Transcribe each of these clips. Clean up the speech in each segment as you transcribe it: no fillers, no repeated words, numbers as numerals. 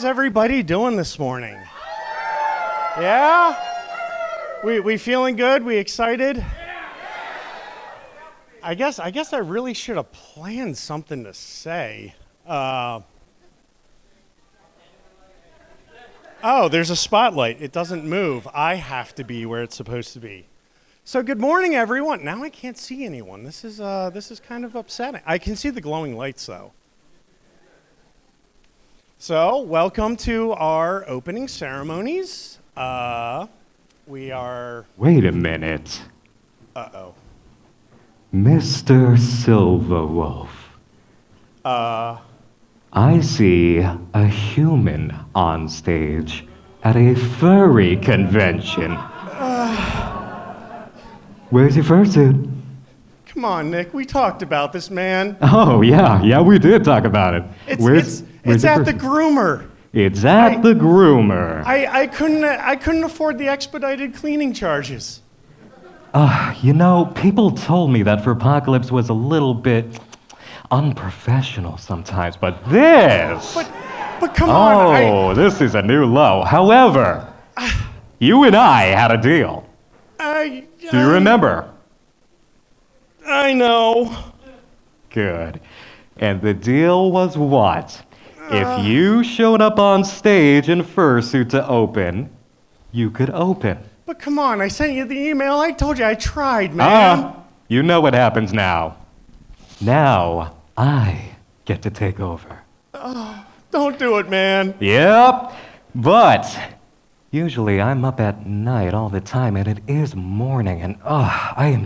everybody doing this morning? Yeah? We feeling good? We excited? I guess I really should have planned something to say. Oh, there's a spotlight. It doesn't move. I have to be where it's supposed to be. So good morning, everyone. Now I can't see anyone. This is kind of upsetting. I can see the glowing lights, though. So welcome to our opening ceremonies. We are... Wait a minute. Uh-oh. Mr. Silverwolf. I see a human on stage at a furry convention. Where's your fursuit? Come on, Nick. We talked about this, man. Oh, yeah, we did talk about it. It's at the groomer. It's at the groomer. I couldn't afford the expedited cleaning charges. People told me that Furpocalypse was a little bit unprofessional sometimes, but this... But come on, Oh, this is a new low. However, you and I had a deal. Do you remember? I know. Good. And the deal was what? If you showed up on stage in fursuit to open, you could open. But come on, I sent you the email. I told you I tried, man. You know what happens now. Now, I get to take over. Don't do it, man. Yep, but usually I'm up at night all the time, and it is morning, and I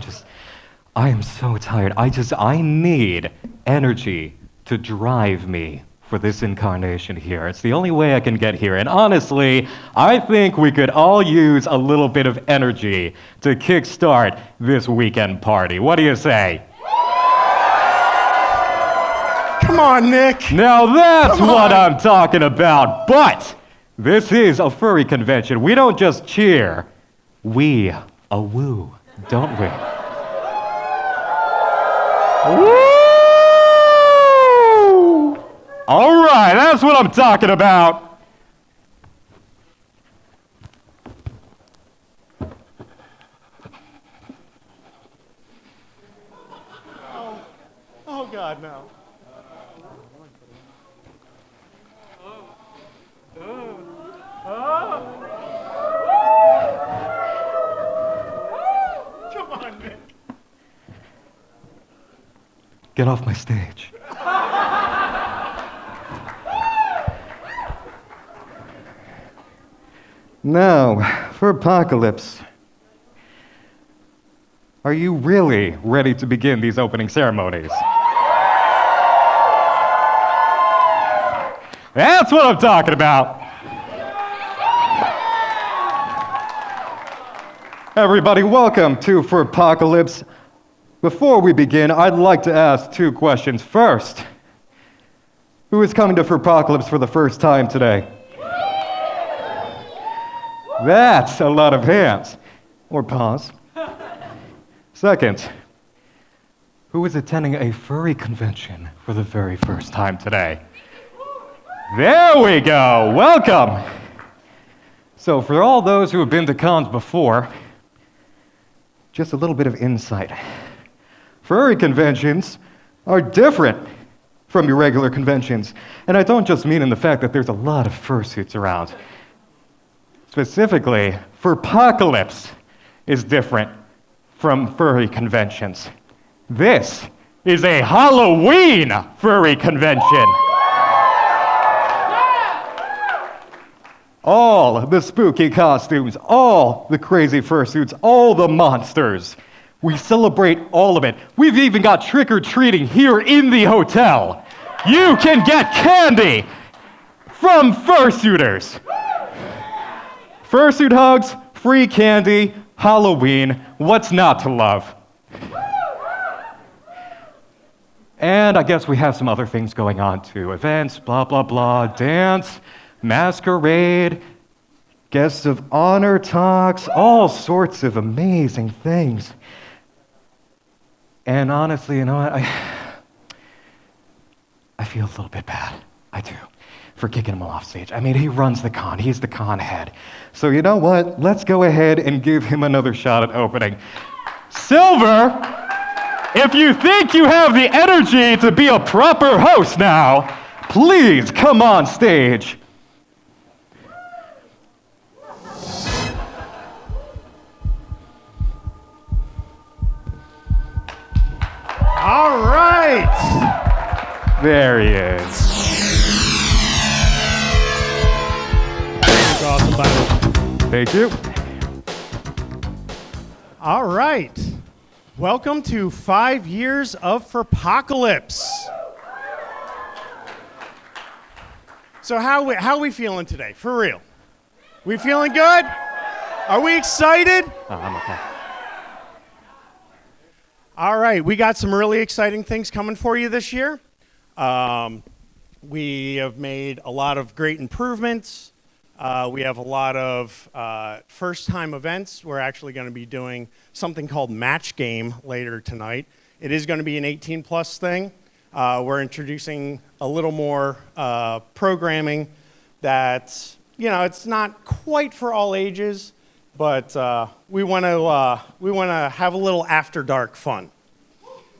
am so tired. I need energy to drive me for this incarnation here. It's the only way I can get here, and honestly, I think we could all use a little bit of energy to kickstart this weekend party. What do you say? Come on, Nick. Now that's what I'm talking about, but this is a furry convention. We don't just cheer, we woo, don't we? Woo! All right, that's what I'm talking about. Oh God, no. Come on, Nick. Get off my stage. Now, for Apocalypse, are you really ready to begin these opening ceremonies? That's what I'm talking about. Everybody, welcome to Furpocalypse. Before we begin, I'd like to ask two questions. First, who is coming to Furpocalypse for the first time today? That's a lot of hands. Or paws. Second, who is attending a furry convention for the very first time today? There we go. Welcome. So for all those who have been to cons before, just a little bit of insight. Furry conventions are different from your regular conventions. And I don't just mean in the fact that there's a lot of fursuits around. Specifically, Furpocalypse is different from furry conventions. This is a Halloween furry convention. All the spooky costumes, all the crazy fursuits, all the monsters. We celebrate all of it. We've even got trick-or-treating here in the hotel. You can get candy from fursuiters. Fursuit hugs, free candy, Halloween, what's not to love? And I guess we have some other things going on too. Events, blah, blah, blah, dance, masquerade, guests of honor talks, all sorts of amazing things. And honestly, you know what? I feel a little bit bad. I do. for kicking him off stage. I mean, he runs the con. He's the con head. So you know what? Let's go ahead and give him another shot at opening. Silver, if you think you have the energy to be a proper host now, please come on stage. All right. There he is. That's awesome, by the way. Thank you. All right. Welcome to 5 years of Furpocalypse. So how are we feeling today? For real? We feeling good? Are we excited? Oh, I'm okay. All right, we got some really exciting things coming for you this year. We have made a lot of great improvements. We have a lot of first-time events. We're actually going to be doing something called Match Game later tonight. It is going to be an 18-plus thing. We're introducing a little more programming that, it's not quite for all ages, but we want to have a little after-dark fun.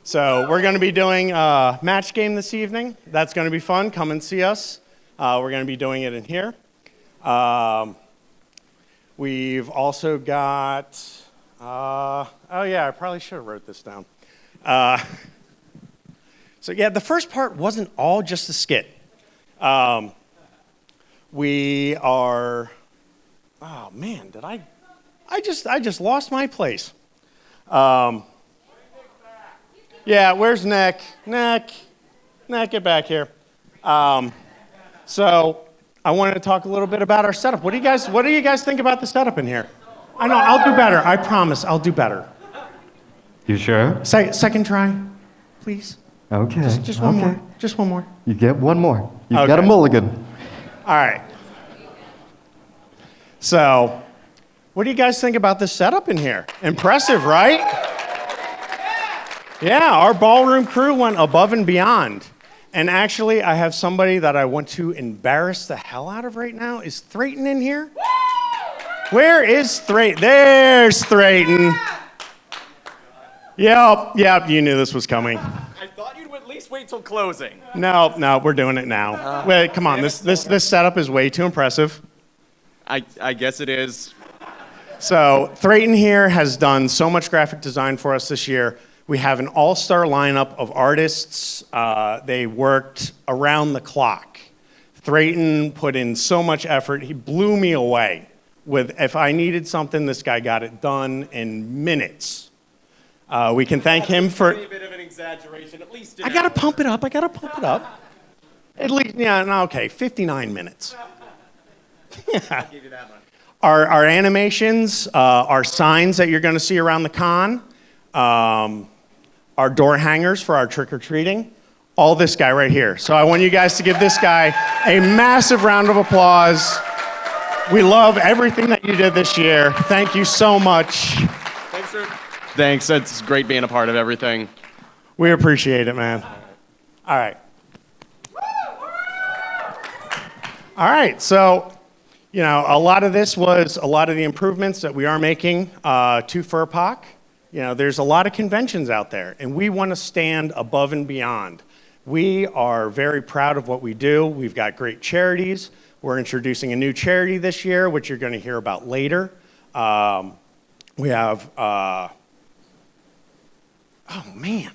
So we're going to be doing a Match Game this evening. That's going to be fun. Come and see us. We're going to be doing it in here. We've also got, I probably should have wrote this down. The first part wasn't all just a skit. We are, oh man, I just lost my place. Where's Nick? Nick, get back here. So I wanted to talk a little bit about our setup. What do you guys think about the setup in here? I know, I'll do better. I promise, I'll do better. You sure? Second try, please. Okay. Just one more. Just one more. You get one more. You've Okay. got a mulligan. All right. So, what do you guys think about this setup in here? Impressive, right? Yeah, our ballroom crew went above and beyond. And actually, I have somebody that I want to embarrass the hell out of right now. Is Thrayton in here? Where is Thrayton? There's Thrayton. Yep, you knew this was coming. I thought you'd at least wait till closing. No, we're doing it now. Wait, come on, this setup is way too impressive. I guess it is. So Thrayton here has done so much graphic design for us this year. We have an all-star lineup of artists. They worked around the clock. Thrayton put in so much effort. He blew me away. If I needed something, this guy got it done in minutes. We can thank him for... A bit of an exaggeration, at least. I gotta pump it up. At least, 59 minutes. I'll give you that one. Our animations, our signs that you're gonna see around the con, our door hangers for our trick-or-treating, all this guy right here. So I want you guys to give this guy a massive round of applause. We love everything that you did this year. Thank you so much. Thanks, sir. Thanks, it's great being a part of everything. We appreciate it, man. All right. All right, so, a lot of this was a lot of the improvements that we are making to Furpoc. There's a lot of conventions out there, and we want to stand above and beyond. We are very proud of what we do. We've got great charities. We're introducing a new charity this year, which you're going to hear about later. We have, oh man.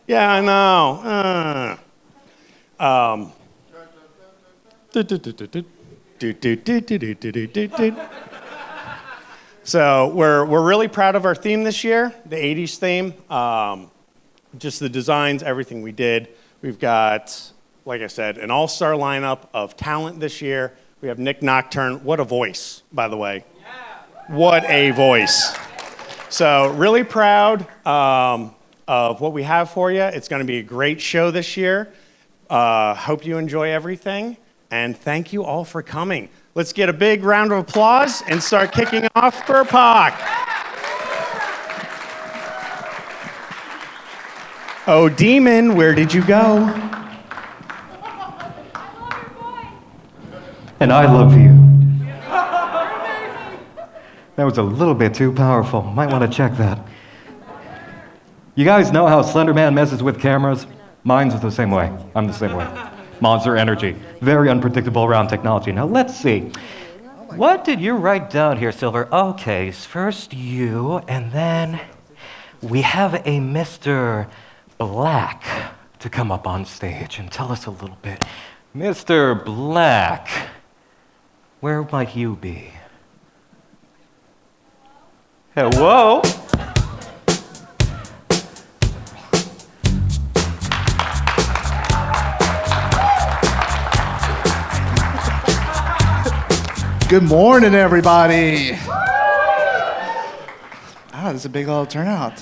Yeah, I know. So we're really proud of our theme this year, the 80s theme. Just the designs, everything we did. We've got, like I said, an all-star lineup of talent this year. We have Nick Nocturne. What a voice, by the way. Yeah. What a voice. So really proud of what we have for you. It's going to be a great show this year. Hope you enjoy everything. And thank you all for coming. Let's get a big round of applause and start kicking off Furpoc. Oh, Demon, where did you go? And I love you. That was a little bit too powerful. Might want to check that. You guys know how Slender Man messes with cameras? Mine's the same way. I'm the same way. Monster energy. Very unpredictable around technology. Now let's see. What did you write down here, Silver? Okay, first you, and then we have a Mr. Black to come up on stage and tell us a little bit. Mr. Black, where might you be? Hello? Good morning, everybody. This is a big old turnout.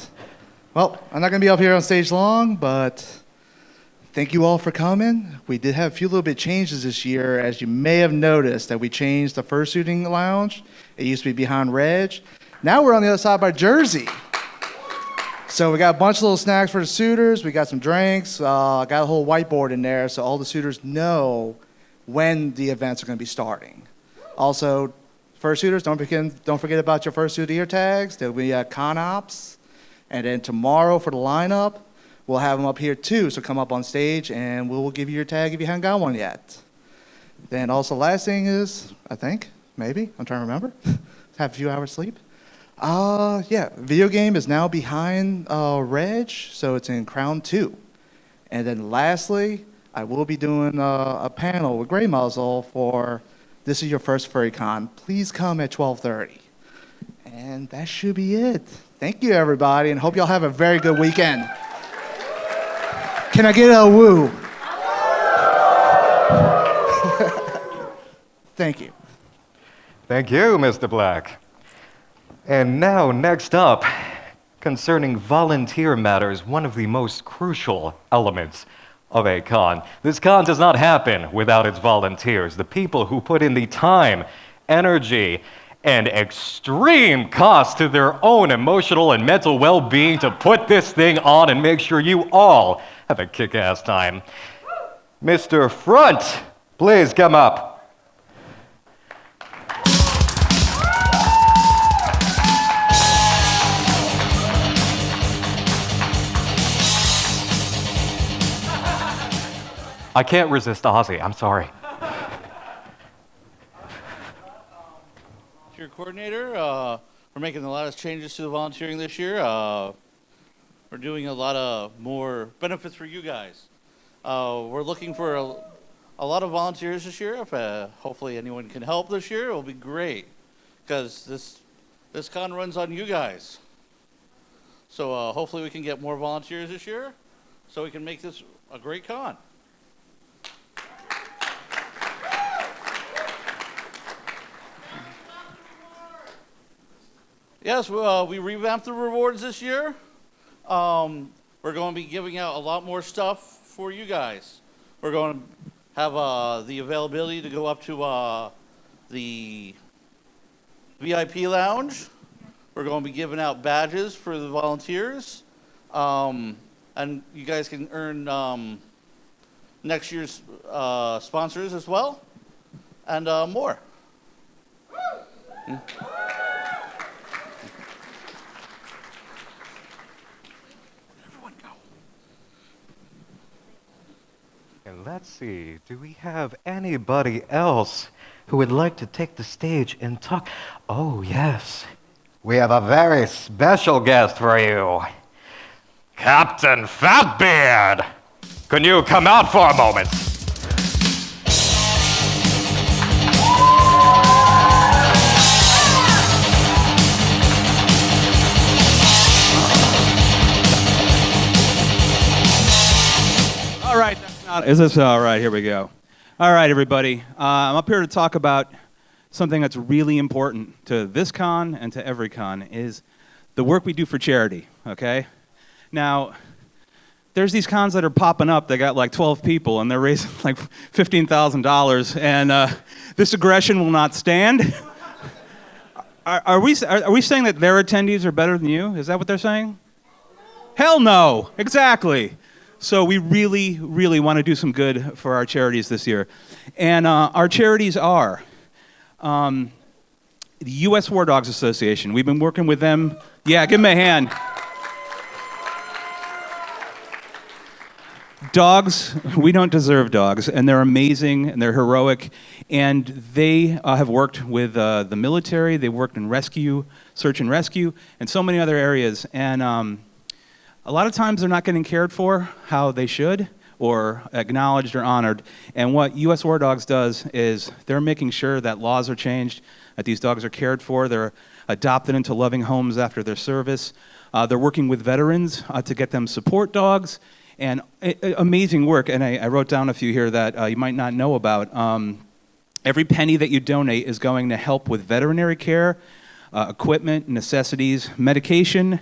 Well, I'm not going to be up here on stage long, but thank you all for coming. We did have a few little bit changes this year. As you may have noticed, that we changed the fursuiting lounge. It used to be behind Reg. Now we're on the other side by Jersey. So we got a bunch of little snacks for the suitors. We got some drinks. Got a whole whiteboard in there so all the suitors know when the events are going to be starting. Also, fursuiters, don't forget about your fursuit ear tags. There'll be con ops. And then tomorrow for the lineup, we'll have them up here too. So come up on stage and we'll give you your tag if you haven't got one yet. Then also last thing is, I think, maybe, I'm trying to remember, have a few hours sleep. Video game is now behind Reg, so it's in Crown 2. And then lastly, I will be doing a panel with Grey Muzzle for This Is Your First Furry Con. Please come at 12:30. And that should be it. Thank you, everybody, and hope y'all have a very good weekend. Can I get a woo? Thank you. Thank you, Mr. Black. And now, next up, concerning volunteer matters, one of the most crucial elements of a con. This con does not happen without its volunteers, the people who put in the time, energy, and extreme cost to their own emotional and mental well-being to put this thing on and make sure you all have a kick-ass time. Mr. Front, please come up. I can't resist Ozzy, I'm sorry. Your coordinator, we're making a lot of changes to the volunteering this year. We're doing a lot of more benefits for you guys. We're looking for a lot of volunteers this year. If hopefully anyone can help this year, it'll be great, because this con runs on you guys. So hopefully we can get more volunteers this year, so we can make this a great con. Yes, we revamped the rewards this year. We're going to be giving out a lot more stuff for you guys. We're going to have the availability to go up to the VIP lounge. We're going to be giving out badges for the volunteers. And you guys can earn next year's sponsors as well, and more. And let's see, do we have anybody else who would like to take the stage and talk? Oh, yes. We have a very special guest for you. Captain Fatbeard! Can you come out for a moment? All right, is this all right? Here we go. All right, everybody. I'm up here to talk about something that's really important to this con and to every con, is the work we do for charity, okay? Now, there's these cons that are popping up. They got like 12 people, and they're raising like $15,000, and this aggression will not stand. Are we saying that their attendees are better than you? Is that what they're saying? Hell no, exactly. So we really, really want to do some good for our charities this year. And our charities are the U.S. War Dogs Association. We've been working with them. Yeah, give them a hand. Dogs, we don't deserve dogs, and they're amazing, and they're heroic, and they have worked with the military, they've worked in rescue, search and rescue, and so many other areas, and a lot of times they're not getting cared for how they should, or acknowledged or honored, and what U.S. War Dogs does is they're making sure that laws are changed, that these dogs are cared for, they're adopted into loving homes after their service, they're working with veterans to get them support dogs, and amazing work, and I wrote down a few here that you might not know about. Every penny that you donate is going to help with veterinary care, equipment, necessities, medication.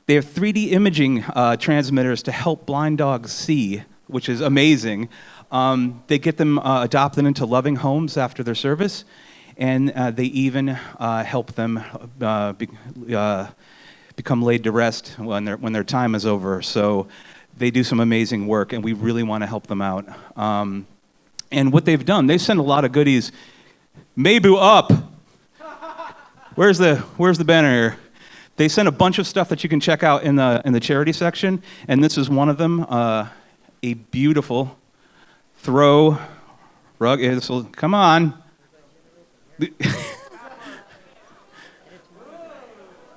They have 3D imaging transmitters to help blind dogs see, which is amazing. They get them adopted into loving homes after their service, and they even help them become laid to rest when their time is over. So they do some amazing work, and we really want to help them out. And what they've done, they send a lot of goodies. Mabu up. Where's the banner here? They sent a bunch of stuff that you can check out in the charity section, and this is one of them. A beautiful throw rug. Come on.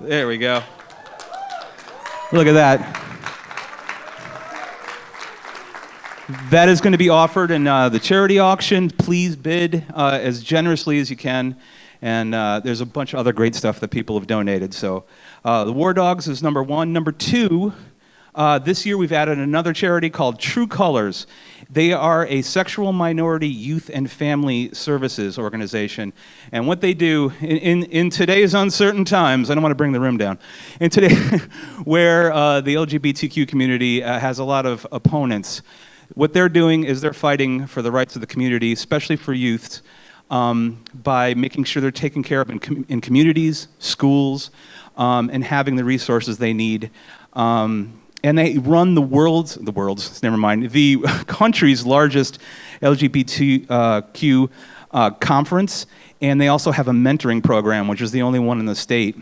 There we go. Look at that. That is going to be offered in the charity auction. Please bid as generously as you can. And there's a bunch of other great stuff that people have donated. So the War Dogs is number one. Number two, this year we've added another charity called True Colors. They are a sexual minority youth and family services organization. And what they do in today's uncertain times, I don't want to bring the room down, in today where the LGBTQ community has a lot of opponents, what they're doing is they're fighting for the rights of the community, especially for youths, by making sure they're taken care of in communities, schools, and having the resources they need. And they run the country's largest LGBTQ conference, and they also have a mentoring program, which is the only one in the state.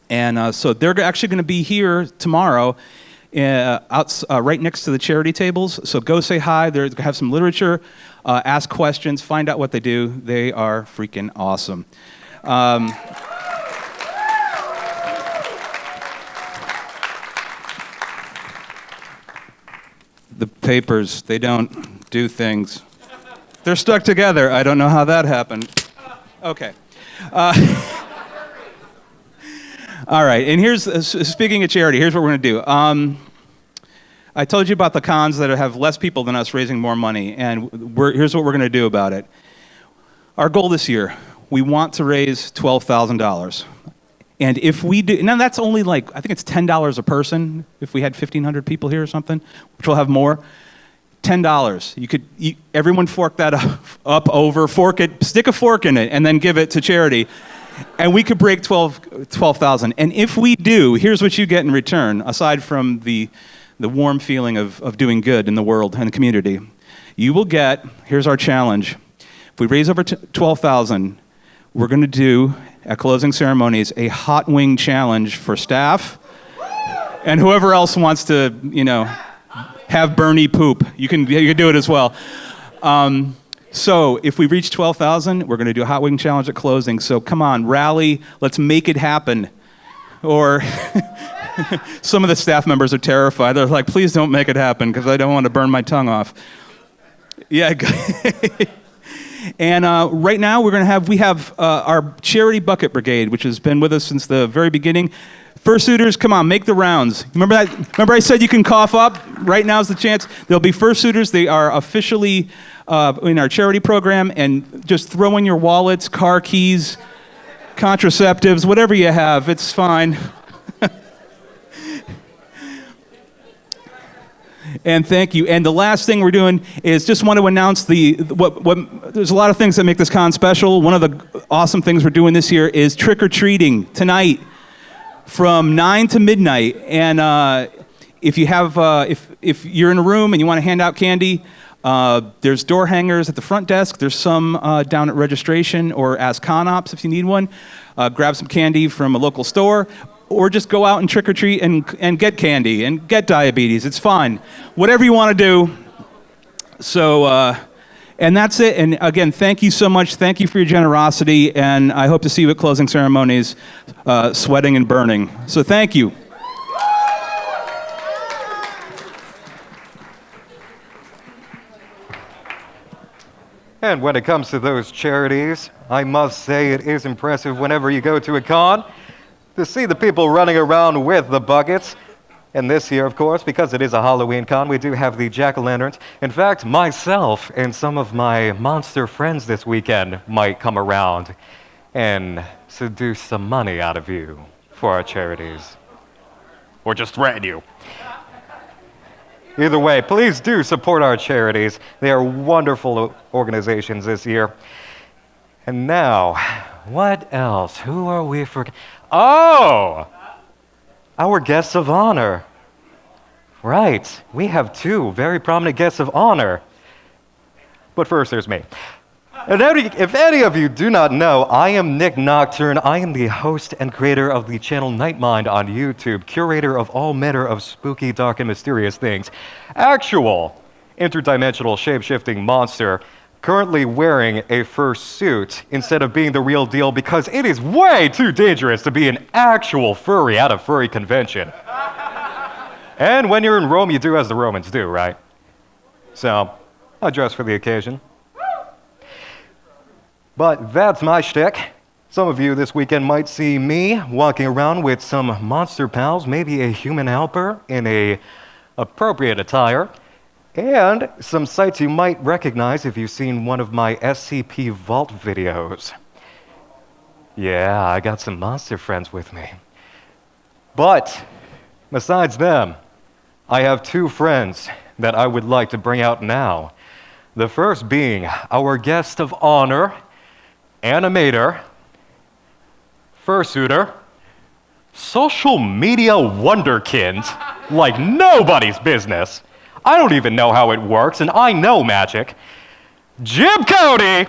And so they're actually going to be here tomorrow, right next to the charity tables. So go say hi. They have some literature, ask questions, find out what they do. They are freaking awesome. The papers, they don't do things. They're stuck together. I don't know how that happened. Okay. All right, and here's, speaking of charity, here's what we're going to do. I told you about the cons that have less people than us raising more money, and here's what we're going to do about it. Our goal this year, we want to raise $12,000. And if we do, now that's only I think it's $10 a person if we had 1,500 people here or something, which we'll have more. $10. Everyone fork that up over, fork it, stick a fork in it, and then give it to charity. And we could break 12,000. And if we do, here's what you get in return, aside from the warm feeling of doing good in the world and the community. You will get, here's our challenge. If we raise over 12,000, we're going to do, at closing ceremonies, a hot wing challenge for staff and whoever else wants to, have Bernie poop. You can do it as well. So if we reach 12,000, we're going to do a hot wing challenge at closing. So come on, rally, let's make it happen. Or some of the staff members are terrified. They're like, please don't make it happen because I don't want to burn my tongue off. Yeah. And right now we have our charity bucket brigade, which has been with us since the very beginning. Fursuiters, come on, make the rounds. Remember that? Remember I said you can cough up? Right now's the chance. There'll be fursuiters. They are officially in our charity program, and just throw in your wallets, car keys, contraceptives, whatever you have. It's fine. And thank you. And the last thing we're doing is just want to announce there's a lot of things that make this con special. One of the awesome things we're doing this year is trick-or-treating tonight from 9 to midnight. And if you have, if you're in a room and you want to hand out candy, there's door hangers at the front desk. There's some down at registration, or ask ConOps if you need one. Grab some candy from a local store, or just go out and trick or treat and get candy and get diabetes. It's fine. Whatever you want to do. So, and that's it. And again, thank you so much. Thank you for your generosity. And I hope to see you at closing ceremonies, sweating and burning. So thank you. And when it comes to those charities, I must say it is impressive whenever you go to a con to see the people running around with the buckets. And this year, of course, because it is a Halloween con, we do have the jack-o'-lanterns. In fact, myself and some of my monster friends this weekend might come around and seduce some money out of you for our charities. Or just threaten you. Either way, please do support our charities. They are wonderful organizations this year. And now, what else? Who are we forgetting? Oh! Our guests of honor. Right, we have two very prominent guests of honor. But first, there's me. If any of you do not know, I am Nick Nocturne. I am the host and creator of the channel Nightmind on YouTube, curator of all manner of spooky, dark, and mysterious things. Actual interdimensional shape-shifting monster, currently wearing a fur suit instead of being the real deal because it is way too dangerous to be an actual furry at a furry convention. And when you're in Rome, you do as the Romans do, right? So, I dress for the occasion. But that's my shtick. Some of you this weekend might see me walking around with some monster pals, maybe a human helper in a appropriate attire, and some sights you might recognize if you've seen one of my SCP Vault videos. Yeah, I got some monster friends with me. But besides them, I have two friends that I would like to bring out now. The first being our guest of honor, animator, fursuiter, social media wonderkind, like nobody's business. I don't even know how it works, and I know magic. Jim Cody!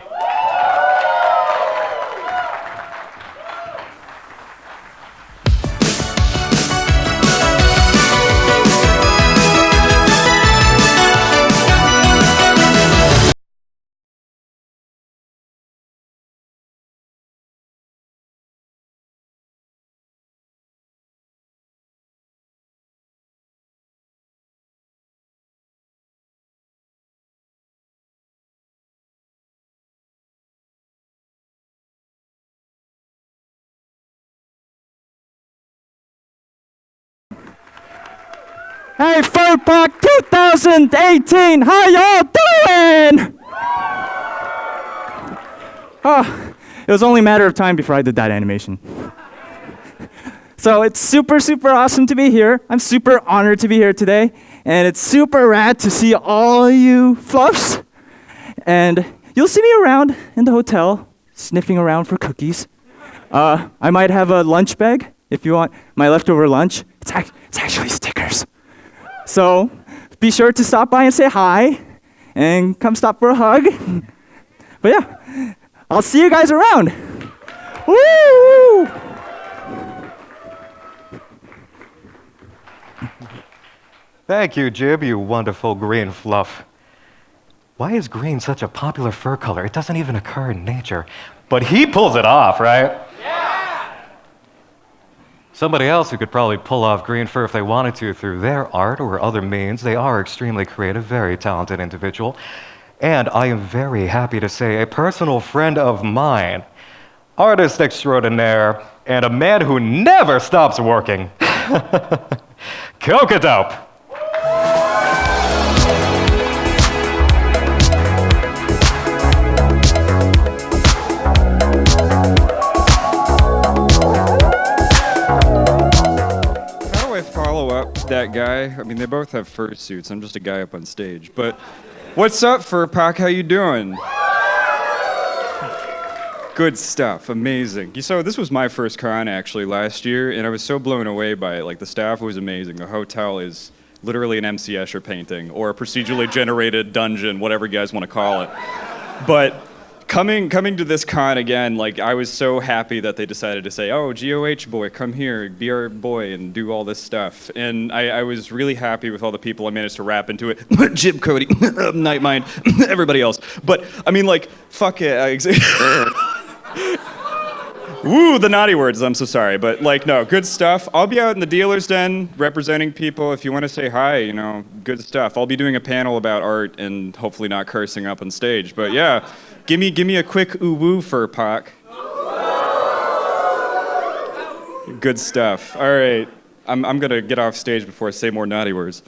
Hey, Furpoc 2018, how y'all doing? Oh, it was only a matter of time before I did that animation. So it's super, super awesome to be here. I'm super honored to be here today. And it's super rad to see all you fluffs. And you'll see me around in the hotel, sniffing around for cookies. I might have a lunch bag if you want my leftover lunch. It's actually stickers. So be sure to stop by and say hi, and come stop for a hug. But yeah, I'll see you guys around. Woo! Thank you, Jib, you wonderful green fluff. Why is green such a popular fur color? It doesn't even occur in nature. But he pulls it off, right? Yeah! Somebody else who could probably pull off green fur if they wanted to through their art or other means. They are extremely creative, very talented individual. And I am very happy to say a personal friend of mine, artist extraordinaire, and a man who never stops working. Cocodope. That guy, I mean, they both have fursuits. I'm just a guy up on stage. But what's up, Furpoc? How you doing? Good stuff. Amazing. So this was my first con, actually, last year, and I was so blown away by it. Like, the staff was amazing. The hotel is literally an MC Escher painting or a procedurally generated dungeon, whatever you guys want to call it. But coming to this con again, like I was so happy that they decided to say, oh, GOH boy, come here, be our boy and do all this stuff. And I was really happy with all the people I managed to wrap into it. Jim Cody, Nightmind, everybody else. But I mean, like, fuck it. Woo, the naughty words, I'm so sorry. But like, no, good stuff. I'll be out in the dealer's den representing people. If you want to say hi, you know, good stuff. I'll be doing a panel about art and hopefully not cursing up on stage. But yeah, give me a quick ooh-woo Furpoc. Good stuff. All right, I'm going to get off stage before I say more naughty words.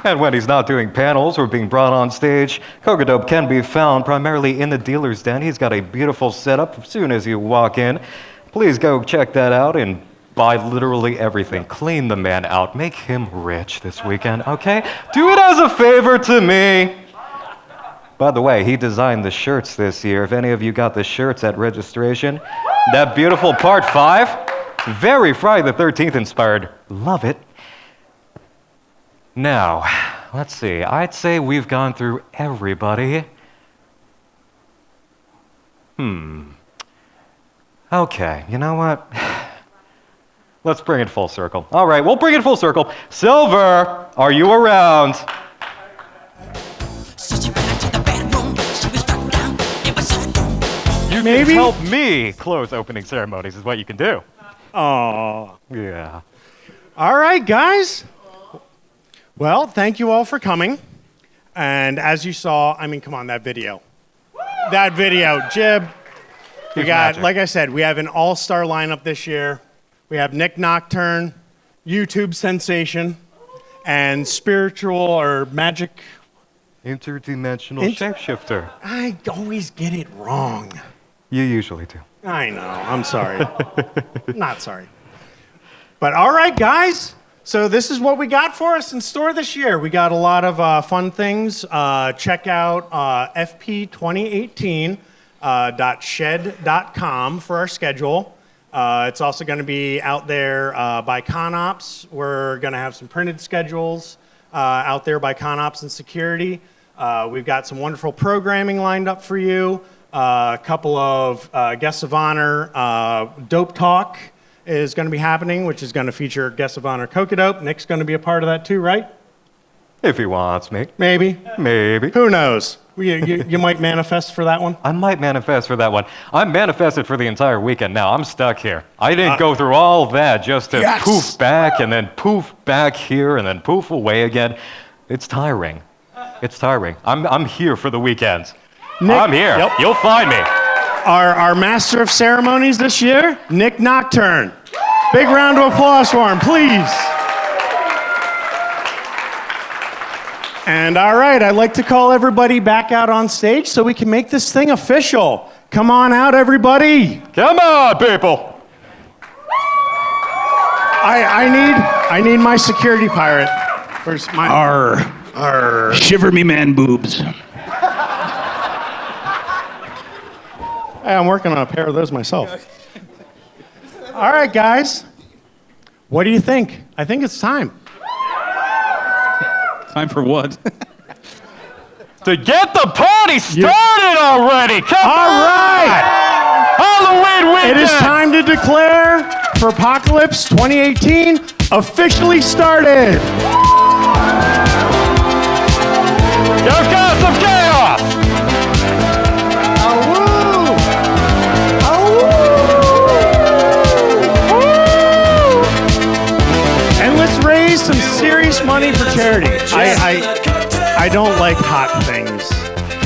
And when he's not doing panels or being brought on stage, Cocodope can be found primarily in the dealer's den. He's got a beautiful setup as soon as you walk in. Please go check that out and buy literally everything. Clean the man out. Make him rich this weekend, okay? Do it as a favor to me. By the way, he designed the shirts this year. If any of you got the shirts at registration, that beautiful Part 5, very Friday the 13th inspired. Love it. Now, let's see. I'd say we've gone through everybody. Okay, you know what? Let's bring it full circle. All right, we'll bring it full circle. Silver, are you around? You Maybe? can help me close opening ceremonies is what you can do. Aw. Yeah. All right, guys. Well, thank you all for coming. And as you saw, I mean, come on, that video. That video, Jib. We got, magic. like I said, we have an all-star lineup this year. We have Nick Nocturne, YouTube sensation, and spiritual or magic. Interdimensional shapeshifter. I always get it wrong. You usually do. I know. I'm sorry. Not sorry. But all right, guys. So this is what we got for us in store this year. We got a lot of fun things. Check out fp2018.shed.com for our schedule. It's also going to be out there by ConOps. We're going to have some printed schedules out there by ConOps and security. We've got some wonderful programming lined up for you. A couple of guests of honor, Dope Talk is going to be happening, which is going to feature guest of honor Cocodope. Nick's going to be a part of that too, right? If he wants me. Maybe. Maybe. Who knows? You might manifest for that one. I might manifest for that one. I'm manifested for the entire weekend now. I'm stuck here. I didn't go through all that just to poof back and then poof back here and then poof away again. It's tiring. It's tiring. I'm here for the weekends. Nick, I'm here. Yep. You'll find me. Our master of ceremonies this year, Nick Nocturne. Big round of applause for him, please. And all right, I'd like to call everybody back out on stage so we can make this thing official. Come on out, everybody. Come on, people. I need my security pirate. Where's my Arr. Shiver me man boobs. Hey, I'm working on a pair of those myself. All right, guys. What do you think? I think it's time. Time for what? To get the party started already. Come on. All right. Halloween weekend. It is time to declare Furpocalypse 2018 officially started. Go cause some chaos. Raise some serious money for charity. I don't like hot things,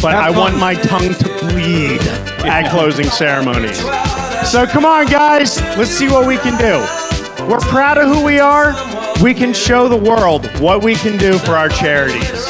but I want my tongue to bleed at closing ceremonies. So come on, guys, let's see what we can do. We're proud of who we are. We can show the world what we can do for our charities.